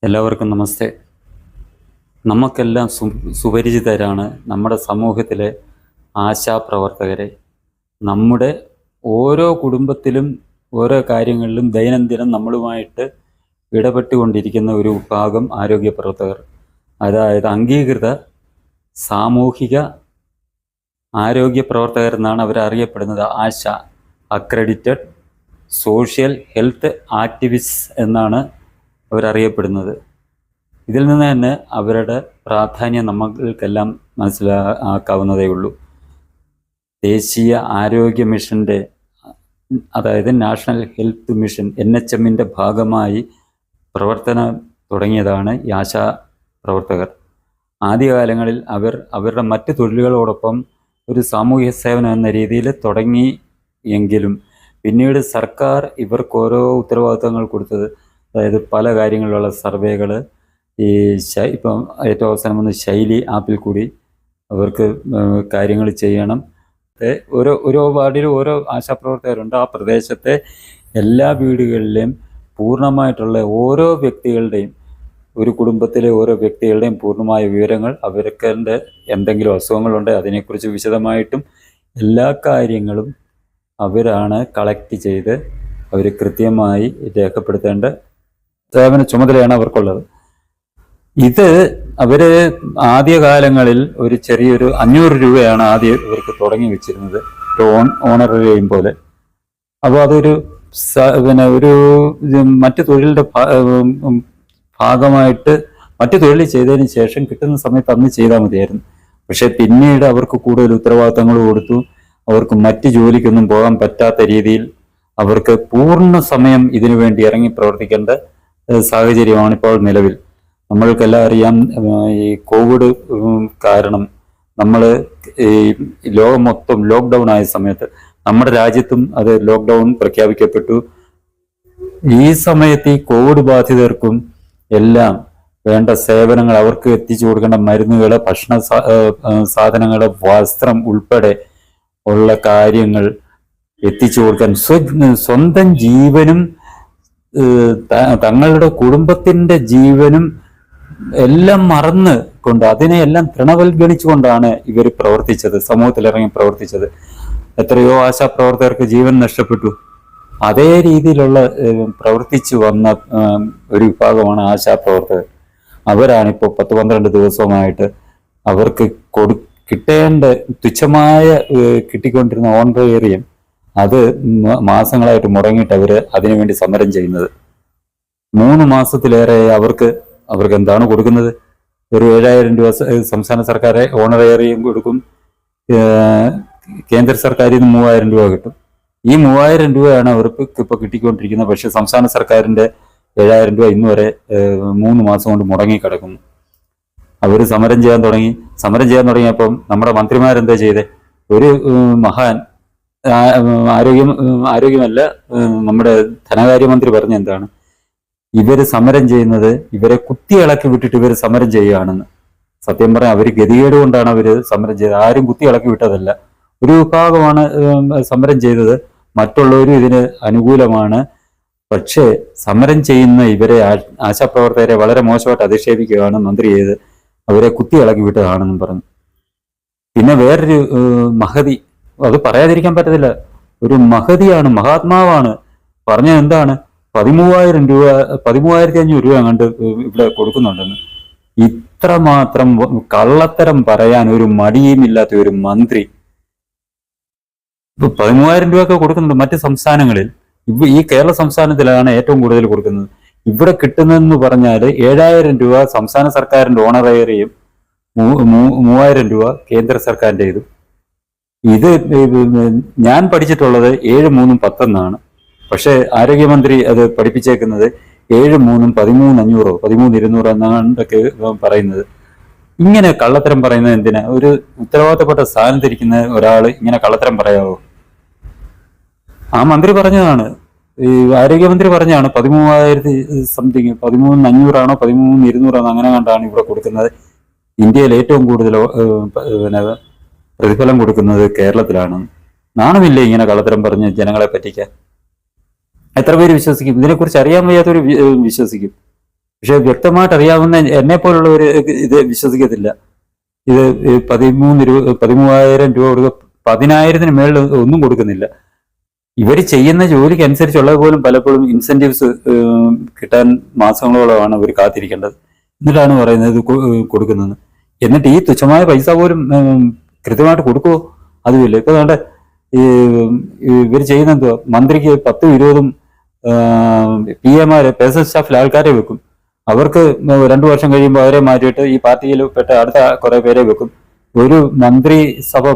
എല്ലാവർക്കും നമസ്തേ. നമുക്കെല്ലാം സുപരിചിതരാണ് നമ്മുടെ സമൂഹത്തിലെ ആശാപ്രവർത്തകരെ. നമ്മുടെ ഓരോ കുടുംബത്തിലും ഓരോ കാര്യങ്ങളിലും ദൈനംദിനം നമ്മളുമായിട്ട് ഇടപെട്ടുകൊണ്ടിരിക്കുന്ന ഒരു വിഭാഗം ആരോഗ്യ പ്രവർത്തകർ, അതായത് അംഗീകൃത സാമൂഹിക ആരോഗ്യ പ്രവർത്തകർ എന്നാണ് അവരറിയപ്പെടുന്നത്. ആശ, അക്രഡിറ്റഡ് സോഷ്യൽ ഹെൽത്ത് ആക്ടിവിസ്റ്റ് എന്നാണ് അവരറിയപ്പെടുന്നത്. ഇതിൽ നിന്ന് തന്നെ അവരുടെ പ്രാധാന്യം നമ്മൾക്കെല്ലാം മനസ്സിലാക്കാവുന്നതേ ഉള്ളൂ. ദേശീയ ആരോഗ്യ മിഷൻ്റെ, അതായത് നാഷണൽ ഹെൽത്ത് മിഷൻ NHMൻ്റെ ഭാഗമായി പ്രവർത്തനം തുടങ്ങിയതാണ് ഈ ആശാ പ്രവർത്തകർ. ആദ്യകാലങ്ങളിൽ അവരുടെ മറ്റ് തൊഴിലുകളോടൊപ്പം ഒരു സാമൂഹ്യ സേവനം എന്ന രീതിയിൽ തുടങ്ങി എങ്കിലും പിന്നീട് സർക്കാർ ഇവർക്ക് ഓരോ ഉത്തരവാദിത്തങ്ങൾ കൊടുത്തത്, അതായത് പല കാര്യങ്ങളിലുള്ള സർവേകൾ, ഈ ഇപ്പം ഏറ്റവും അവസാനം വന്ന ശൈലി ആപ്പിൽ കൂടി അവർക്ക് കാര്യങ്ങൾ ചെയ്യണം. ഓരോ വാർഡിലും ഓരോ ആശാപ്രവർത്തകരുണ്ട്. ആ പ്രദേശത്തെ എല്ലാ വീടുകളിലെയും പൂർണ്ണമായിട്ടുള്ള ഓരോ വ്യക്തികളുടെയും, ഒരു കുടുംബത്തിലെ ഓരോ വ്യക്തികളുടെയും പൂർണ്ണമായ വിവരങ്ങൾ, അവർക്ക് എന്തെങ്കിലും അസുഖങ്ങളുണ്ട് അതിനെക്കുറിച്ച് വിശദമായിട്ടും എല്ലാ കാര്യങ്ങളും അവരാണ് കളക്ട് ചെയ്ത് അവർ കൃത്യമായി രേഖപ്പെടുത്തേണ്ട സേവന ചുമതലയാണ് അവർക്കുള്ളത്. ഇത് അവര് ആദ്യകാലങ്ങളിൽ ഒരു ചെറിയൊരു 500 രൂപയാണ് ആദ്യം ഇവർക്ക് തുടങ്ങി വെച്ചിരുന്നത്, ഓണറേറിയം പോലെ. അപ്പോൾ അതൊരു ഒരു മറ്റു തൊഴിലിൻ്റെ ഭാഗമായിട്ട് മറ്റു തൊഴിൽ ചെയ്തതിന് ശേഷം കിട്ടുന്ന സമയത്ത് അന്ന് ചെയ്താൽ മതിയായിരുന്നു. പക്ഷെ പിന്നീട് അവർക്ക് കൂടുതൽ ഉത്തരവാദിത്തങ്ങൾ കൊടുത്തു. അവർക്ക് മറ്റ് ജോലിക്കൊന്നും പോകാൻ പറ്റാത്ത രീതിയിൽ അവർക്ക് പൂർണ്ണ സമയം ഇതിനു വേണ്ടി ഇറങ്ങി പ്രവർത്തിക്കേണ്ട സാഹചര്യമാണ് ഇപ്പോൾ നിലവിൽ. നമ്മൾക്കെല്ലാം അറിയാം, ഈ കോവിഡ് കാരണം നമ്മൾ ഈ ലോകം മൊത്തം ലോക്ക്ഡൗൺ ആയ സമയത്ത് നമ്മുടെ രാജ്യത്തും അത് ലോക്ക്ഡൗൺ പ്രഖ്യാപിക്കപ്പെട്ടു. ഈ സമയത്ത് ഈ കോവിഡ് ബാധിതർക്കും എല്ലാം വേണ്ട സേവനങ്ങൾ, അവർക്ക് എത്തിച്ചു കൊടുക്കേണ്ട മരുന്നുകൾ, ഭക്ഷണ സാധനങ്ങൾ, വസ്ത്രം ഉൾപ്പെടെ ഉള്ള കാര്യങ്ങൾ എത്തിച്ചു കൊടുക്കാൻ സ്വന്തം ജീവനും തങ്ങളുടെ കുടുംബത്തിന്റെ ജീവനും എല്ലാം മറന്ന് കൊണ്ട്, അതിനെയെല്ലാം തൃണവൽഗണിച്ചുകൊണ്ടാണ് ഇവർ പ്രവർത്തിച്ചത്, സമൂഹത്തിലിറങ്ങി പ്രവർത്തിച്ചത്. എത്രയോ ആശാപ്രവർത്തകർക്ക് ജീവൻ നഷ്ടപ്പെട്ടു. അതേ രീതിയിലുള്ള പ്രവർത്തിച്ചു വന്ന ഒരു വിഭാഗമാണ് ആശാപ്രവർത്തകർ. അവരാണിപ്പോൾ 10-12 ദിവസമായിട്ട് അവർക്ക് കിട്ടേണ്ട തുച്ഛമായ കിട്ടിക്കൊണ്ടിരുന്ന ഓണറേറിയം അത് മാസങ്ങളായിട്ട് മുടങ്ങിയിട്ട് അവർ അതിനുവേണ്ടി സമരം ചെയ്യുന്നത്. 3 മാസത്തിലേറെ അവർക്ക് എന്താണ് കൊടുക്കുന്നത്? ഒരു 7000 രൂപ സംസ്ഥാന സർക്കാർ ഓണറേറിയം കൊടുക്കും, കേന്ദ്ര സർക്കാരിൽ നിന്ന് 3000 രൂപ കിട്ടും. ഈ 3000 രൂപയാണ് അവർക്ക് ഇപ്പോൾ കിട്ടിക്കൊണ്ടിരിക്കുന്നത്. പക്ഷെ സംസ്ഥാന സർക്കാരിൻ്റെ 7000 രൂപ ഇന്ന് വരെ 3 മാസം കൊണ്ട് മുടങ്ങി കിടക്കുന്നു. അവർ സമരം ചെയ്യാൻ തുടങ്ങിയപ്പം നമ്മുടെ മന്ത്രിമാരെന്താ ചെയ്തേ? ഒരു മഹാൻ ആരോഗ്യമല്ല, നമ്മുടെ ധനകാര്യമന്ത്രി പറഞ്ഞ എന്താണ്, ഇവര് സമരം ചെയ്യുന്നത് ഇവരെ കുത്തിയിളക്കി വിട്ടിട്ട് ഇവർ സമരം ചെയ്യുകയാണെന്ന്. സത്യം പറയാൻ അവർ ഗതികേട് കൊണ്ടാണ് അവര് സമരം ചെയ്തത്. ആരും കുത്തിയിളക്കി വിട്ടതല്ല. ഒരു വിഭാഗമാണ് സമരം ചെയ്തത്, മറ്റുള്ളവരും ഇതിന് അനുകൂലമാണ്. പക്ഷേ സമരം ചെയ്യുന്ന ഇവരെ, ആശാപ്രവർത്തകരെ വളരെ മോശമായിട്ട് അധിക്ഷേപിക്കുകയാണ് മന്ത്രി ചെയ്ത്, അവരെ കുത്തിയിളക്കി വിട്ടതാണെന്നും പറഞ്ഞു. പിന്നെ വേറൊരു മഹതി, അത് പറയാതിരിക്കാൻ പറ്റത്തില്ല, ഒരു മഹതിയാണ്, മഹാത്മാവാണ്. പറഞ്ഞത് എന്താണ്? 13,500 രൂപ കണ്ട് ഇവിടെ കൊടുക്കുന്നുണ്ടെന്ന്. ഇത്രമാത്രം കള്ളത്തരം പറയാൻ ഒരു മടിയുമില്ലാത്ത ഒരു മന്ത്രി. ഇപ്പൊ 13,000 രൂപയൊക്കെ കൊടുക്കുന്നുണ്ട് മറ്റ് സംസ്ഥാനങ്ങളിൽ. ഈ കേരള സംസ്ഥാനത്തിലാണ് ഏറ്റവും കൂടുതൽ കൊടുക്കുന്നത്. ഇവിടെ കിട്ടുന്നതെന്ന് പറഞ്ഞാൽ 7,000 രൂപ സംസ്ഥാന സർക്കാരിന്റെ ഓണറേറിയം, 3,000 രൂപ കേന്ദ്ര സർക്കാരിൻ്റെ ഇതും. ഇത് ഞാൻ പഠിച്ചിട്ടുള്ളത് 7, 3, 10 എന്നാണ്. പക്ഷെ ആരോഗ്യമന്ത്രി അത് പഠിപ്പിച്ചേക്കുന്നത് 7, 3, 13,500, 13,200 എന്നാണ്ടൊക്കെ പറയുന്നത്. ഇങ്ങനെ കള്ളത്തരം പറയുന്നത് എന്തിനാ? ഒരു ഉത്തരവാദിത്തപ്പെട്ട സ്ഥാനത്തിരിക്കുന്ന ഒരാൾ ഇങ്ങനെ കള്ളത്തരം പറയാവോ? ആ മന്ത്രി പറഞ്ഞതാണ്, ഈ ആരോഗ്യമന്ത്രി പറഞ്ഞാണ് 13,000 സംതിങ്, 13,500 13,200 അങ്ങനെ കണ്ടാണ് ഇവിടെ കൊടുക്കുന്നത്. ഇന്ത്യയിൽ ഏറ്റവും കൂടുതൽ പ്രതിഫലം കൊടുക്കുന്നത് കേരളത്തിലാണ്. നാണമില്ലേ ഇങ്ങനെ കള്ളത്തരം പറഞ്ഞ് ജനങ്ങളെ പറ്റിക്കാൻ? എത്ര പേര് വിശ്വസിക്കും? ഇതിനെക്കുറിച്ച് അറിയാൻ വയ്യാത്തവർ വിശ്വസിക്കും. പക്ഷെ വ്യക്തമായിട്ട് അറിയാവുന്ന എന്നെ പോലുള്ളവർ ഇത് വിശ്വസിക്കത്തില്ല. ഇത് 13,000 രൂപ കൊടുക്കുക, 10,000-ന് മേളിൽ ഒന്നും കൊടുക്കുന്നില്ല. ഇവർ ചെയ്യുന്ന ജോലിക്ക് അനുസരിച്ചുള്ളത് പോലും പലപ്പോഴും ഇൻസെന്റീവ്സ് കിട്ടാൻ മാസങ്ങളോളമാണ് അവർ കാത്തിരിക്കേണ്ടത്. എന്നിട്ടാണ് പറയുന്നത് ഇത് കൊടുക്കുന്നത്. എന്നിട്ട് ഈ തുച്ഛമായ പൈസ പോലും കൃത്യമായിട്ട് കൊടുക്കുമോ? അതുമില്ല. ഇപ്പൊ വേണ്ട ഇവർ ചെയ്യുന്ന എന്തുവാ, മന്ത്രിക്ക് 10-20 PM-മാരെ പേഴ്സണൽ സ്റ്റാഫിൽ ആൾക്കാരെ വെക്കും. അവർക്ക് 2 വർഷം കഴിയുമ്പോൾ അവരെ മാറ്റിയിട്ട് ഈ പാർട്ടിയിൽ പെട്ട അടുത്ത കുറെ പേരെ വെക്കും. ഒരു മന്ത്രിസഭ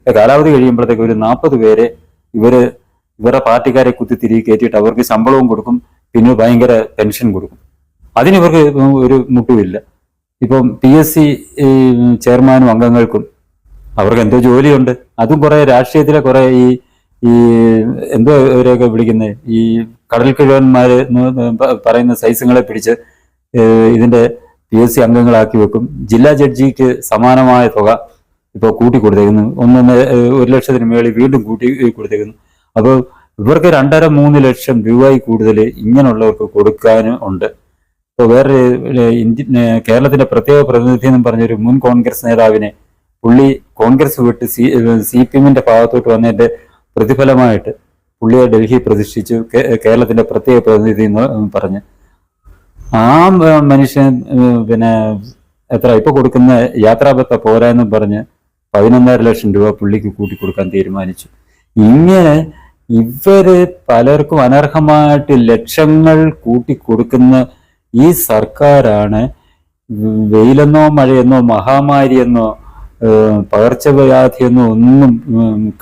കാലാവധി കഴിയുമ്പോഴത്തേക്ക് ഒരു 40 പേരെ ഇവരുടെ പാർട്ടിക്കാരെ കുത്തിത്തിരികെ കയറ്റിയിട്ട് അവർക്ക് ശമ്പളവും കൊടുക്കും, പിന്നെ ഭയങ്കര പെൻഷൻ കൊടുക്കും. അതിനിവർക്ക് ഒരു മുട്ടുമില്ല. ഇപ്പം PSC ചെയർമാനും അംഗങ്ങൾക്കും അവർക്ക് എന്തോ ജോലിയുണ്ട്. അതും കുറെ രാഷ്ട്രീയത്തിലെ കുറെ ഈ എന്തോ ഇവരെയൊക്കെ വിളിക്കുന്നത് ഈ കടൽ കിഴവന്മാര് പറയുന്ന സൈസുകളെ പിടിച്ച് ഇതിന്റെ PSC അംഗങ്ങളാക്കി വെക്കും. ജില്ലാ ജഡ്ജിക്ക് സമാനമായ തുക ഇപ്പോൾ കൂട്ടി കൊടുത്തേക്കുന്നു. 1 ലക്ഷത്തിന് മേളിൽ വീണ്ടും കൂട്ടി കൊടുത്തേക്കുന്നു. അപ്പോൾ ഇവർക്ക് 2.5-3 ലക്ഷം രൂപയിൽ കൂടുതൽ ഇങ്ങനെയുള്ളവർക്ക് കൊടുക്കാനും ഉണ്ട്. ഇപ്പോൾ വേറെ കേരളത്തിന്റെ പ്രത്യേക പ്രതിനിധി എന്നും പറഞ്ഞൊരു മുൻ കോൺഗ്രസ് നേതാവിനെ പുള്ളി കോൺഗ്രസ് വിട്ട് CPM-ന്റെ ഭാഗത്തോട്ട് വന്നതിന്റെ പ്രതിഫലമായിട്ട് പുള്ളിയെ ഡൽഹി പ്രതിഷ്ഠിച്ചു കേരളത്തിന്റെ പ്രത്യേക പ്രതിനിധി എന്ന് പറഞ്ഞ്. ആ മനുഷ്യൻ പിന്നെ എത്ര ഇപ്പൊ കൊടുക്കുന്ന യാത്രാബത്ത പോരാന്നും പറഞ്ഞ് 11.5 ലക്ഷം രൂപ പുള്ളിക്ക് കൂട്ടിക്കൊടുക്കാൻ തീരുമാനിച്ചു. ഇങ്ങനെ ഇവര് പലർക്കും അനർഹമായിട്ട് ലക്ഷങ്ങൾ കൂട്ടിക്കൊടുക്കുന്ന ഈ സർക്കാരാണ് വെയിലെന്നോ മഴയെന്നോ മഹാമാരിയെന്നോ പകർച്ചവ്യാധിയെന്നോ ഒന്നും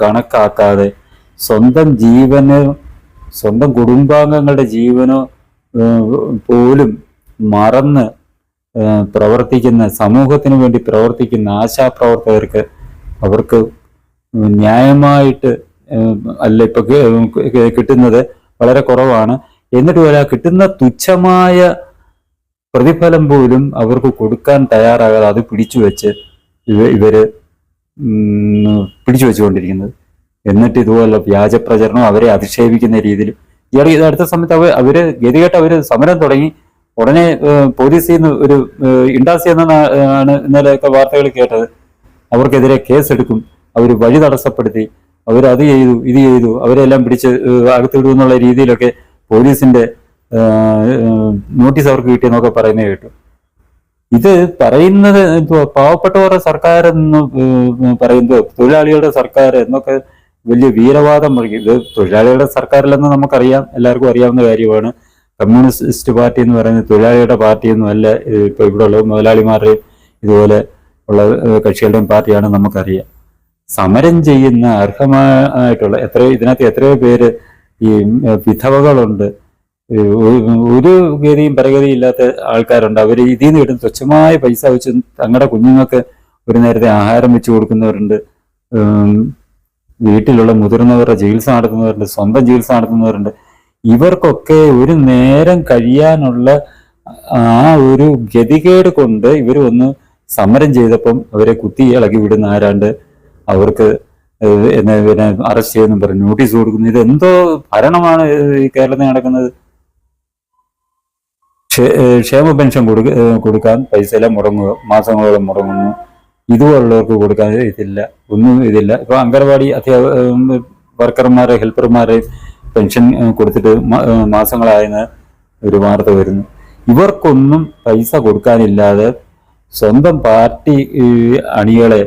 കണക്കാക്കാതെ സ്വന്തം ജീവന്, സ്വന്തം കുടുംബാംഗങ്ങളുടെ ജീവനോ പോലും മറന്ന് പ്രവർത്തിക്കുന്ന, സമൂഹത്തിന് വേണ്ടി പ്രവർത്തിക്കുന്ന ആശാപ്രവർത്തകർക്ക് അവർക്ക് ന്യായമായിട്ട് അല്ല ഇപ്പൊ കിട്ടുന്നത് വളരെ കുറവാണ്. എന്നിട്ട് വരെ കിട്ടുന്ന തുച്ഛമായ പ്രതിഫലം പോലും അവർക്ക് കൊടുക്കാൻ തയ്യാറാകാതെ അത് ഇവര് പിടിച്ചു വെച്ചുകൊണ്ടിരിക്കുന്നത്. എന്നിട്ട് ഇതുപോലെ വ്യാജ പ്രചരണം, അവരെ അധിക്ഷേപിക്കുന്ന രീതിയിൽ ഇത് അടുത്ത സമയത്ത് അവര് ഗതികെട്ട് അവര് സമരം തുടങ്ങി. ഉടനെ പോലീസിൽ നിന്ന് ഒരു ഇൻഡാസി എന്നാണ് ഇന്നലെയൊക്കെ വാർത്തകൾ കേട്ടത്. അവർക്കെതിരെ കേസെടുക്കും, അവർ വഴി തടസ്സപ്പെടുത്തി, അവരത് ചെയ്തു ഇത് ചെയ്തു, അവരെല്ലാം പിടിച്ച് അകത്തിടും എന്നുള്ള രീതിയിലൊക്കെ പോലീസിന്റെ നോട്ടീസ് അവർക്ക് കിട്ടിയെന്നൊക്കെ പറയുന്നത് കേട്ടു. ഇത് പറയുന്നത് എന്തുവാ, പാവപ്പെട്ടവരുടെ സർക്കാർ എന്ന് പറയുന്നത് തൊഴിലാളികളുടെ സർക്കാർ എന്നൊക്കെ വലിയ വീരവാദം മുഴക്കി. ഇത് തൊഴിലാളികളുടെ സർക്കാരിലെന്ന് നമുക്കറിയാം, എല്ലാവർക്കും അറിയാവുന്ന കാര്യമാണ്. കമ്മ്യൂണിസ്റ്റ് പാർട്ടി എന്ന് പറയുന്നത് തൊഴിലാളിയുടെ പാർട്ടിയൊന്നും അല്ല. ഇപ്പൊ ഇവിടെ ഉള്ള മുതലാളിമാരുടെയും ഇതുപോലെ ഉള്ള കക്ഷികളുടെയും പാർട്ടിയാണ് നമുക്കറിയാം. സമരം ചെയ്യുന്ന അർഹമായിട്ടുള്ള ഇതിനകത്ത് എത്രയോ പേര് ഈ വിധവകളുണ്ട്, ഒരു ഗതിയും പരഗതിയും ഇല്ലാത്ത ആൾക്കാരുണ്ട്. അവർ ഇതിൽ നിന്ന് കിട്ടുന്ന തുച്ഛമായ പൈസ വെച്ച് തങ്ങളുടെ കുഞ്ഞുങ്ങൾക്ക് ഒരു നേരത്തെ ആഹാരം വെച്ച് കൊടുക്കുന്നവരുണ്ട്, വീട്ടിലുള്ള മുതിർന്നവരുടെ ചികിത്സ നടത്തുന്നവരുണ്ട്, സ്വന്തം ചികിത്സ നടത്തുന്നവരുണ്ട്. ഇവർക്കൊക്കെ ഒരു നേരം കഴിയാനുള്ള ആ ഒരു ഗതികേട് കൊണ്ട് ഇവർ ഒന്ന് സമരം ചെയ്തപ്പം അവരെ കുത്തി ഇളകി വിടുന്ന ആരാണ്ട് അവർക്ക് പിന്നെ അറസ്റ്റ് ചെയ്യുന്നു പറഞ്ഞ് നോട്ടീസ് കൊടുക്കുന്നു. ഇതെന്തോ ഭരണമാണ് ഈ കേരളത്തിൽ നടക്കുന്നത്? ക്ഷേമ പെൻഷൻ കൊടുക്കാൻ പൈസയെല്ലാം മുടങ്ങുക, മാസങ്ങളോളം മുടങ്ങുന്നു. ഇതുപോലുള്ളവർക്ക് കൊടുക്കാൻ ഒന്നും ഇതില്ല. ഇപ്പൊ അംഗൻവാടി വർക്കർമാരെ ഹെൽപ്പർമാരെ പെൻഷൻ കൊടുത്തിട്ട് മാസങ്ങളായെന്ന് ഒരു വാർത്ത വരുന്നു. ഇവർക്കൊന്നും പൈസ കൊടുക്കാനില്ലാതെ സ്വന്തം പാർട്ടി അണികളെ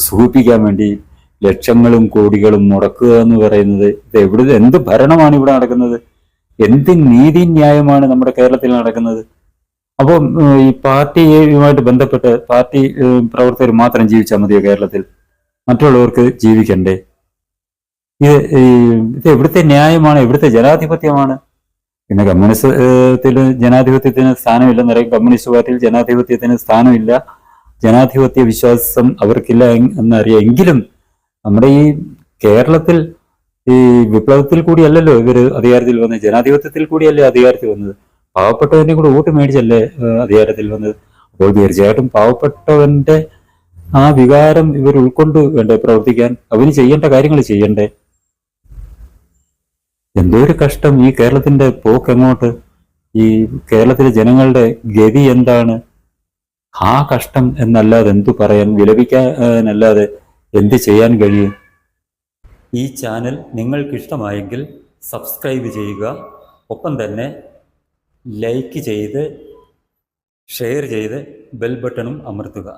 സുഖിപ്പിക്കാൻ വേണ്ടി ലക്ഷങ്ങളും കോടികളും മുടക്കുക എന്ന് പറയുന്നത് ഇത് എന്ത് ഭരണമാണ് ഇവിടെ നടക്കുന്നത്? എന്ത് നീതിന്യായമാണ് നമ്മുടെ കേരളത്തിൽ നടക്കുന്നത്? അപ്പം ഈ പാർട്ടിയുമായിട്ട് ബന്ധപ്പെട്ട് പാർട്ടി പ്രവർത്തകർ മാത്രം ജീവിച്ചാൽ മതിയോ കേരളത്തിൽ? മറ്റുള്ളവർക്ക് ജീവിക്കണ്ടേ? ഇത് എവിടുത്തെ ന്യായമാണ്? എവിടുത്തെ ജനാധിപത്യമാണ്? പിന്നെ കമ്മ്യൂണിസത്തിൽ ജനാധിപത്യത്തിന് സ്ഥാനമില്ലെന്ന് പറയും. കമ്മ്യൂണിസ്റ്റ് പാർട്ടിയിൽ ജനാധിപത്യത്തിന് സ്ഥാനമില്ല, ജനാധിപത്യ വിശ്വാസം അവർക്കില്ല എന്നറിയാം. എങ്കിലും നമ്മുടെ ഈ കേരളത്തിൽ ഈ വിപ്ലവത്തിൽ കൂടിയല്ലല്ലോ ഇവര് അധികാരത്തിൽ വന്നത്, ജനാധിപത്യത്തിൽ കൂടിയല്ലേ അധികാരത്തിൽ വന്നത്. പാവപ്പെട്ടവന്റെ കൂടെ വോട്ട് മേടിച്ചല്ലേ അധികാരത്തിൽ വന്നത്. അപ്പോൾ തീർച്ചയായിട്ടും പാവപ്പെട്ടവന്റെ ആ വികാരം ഇവർ ഉൾക്കൊണ്ട് വേണ്ടേ പ്രവർത്തിക്കാൻ? അവന് ചെയ്യേണ്ട കാര്യങ്ങൾ ചെയ്യണ്ടേ? എന്തോ ഒരു കഷ്ടം ഈ കേരളത്തിന്റെ പോക്ക് എങ്ങോട്ട്. ഈ കേരളത്തിലെ ജനങ്ങളുടെ ഗതി എന്താണ്? ആ കഷ്ടം എന്നല്ലാതെ എന്തു പറയാൻ, വിലപിക്കാനല്ലാതെ എന്ത് ചെയ്യാൻ കഴിയും? ഈ ചാനൽ നിങ്ങൾക്കിഷ്ടമായെങ്കിൽ സബ്സ്ക്രൈബ് ചെയ്യുക, ഒപ്പം തന്നെ ലൈക്ക് ചെയ്ത് ഷെയർ ചെയ്ത് ബെൽ ബട്ടണും അമർത്തുക.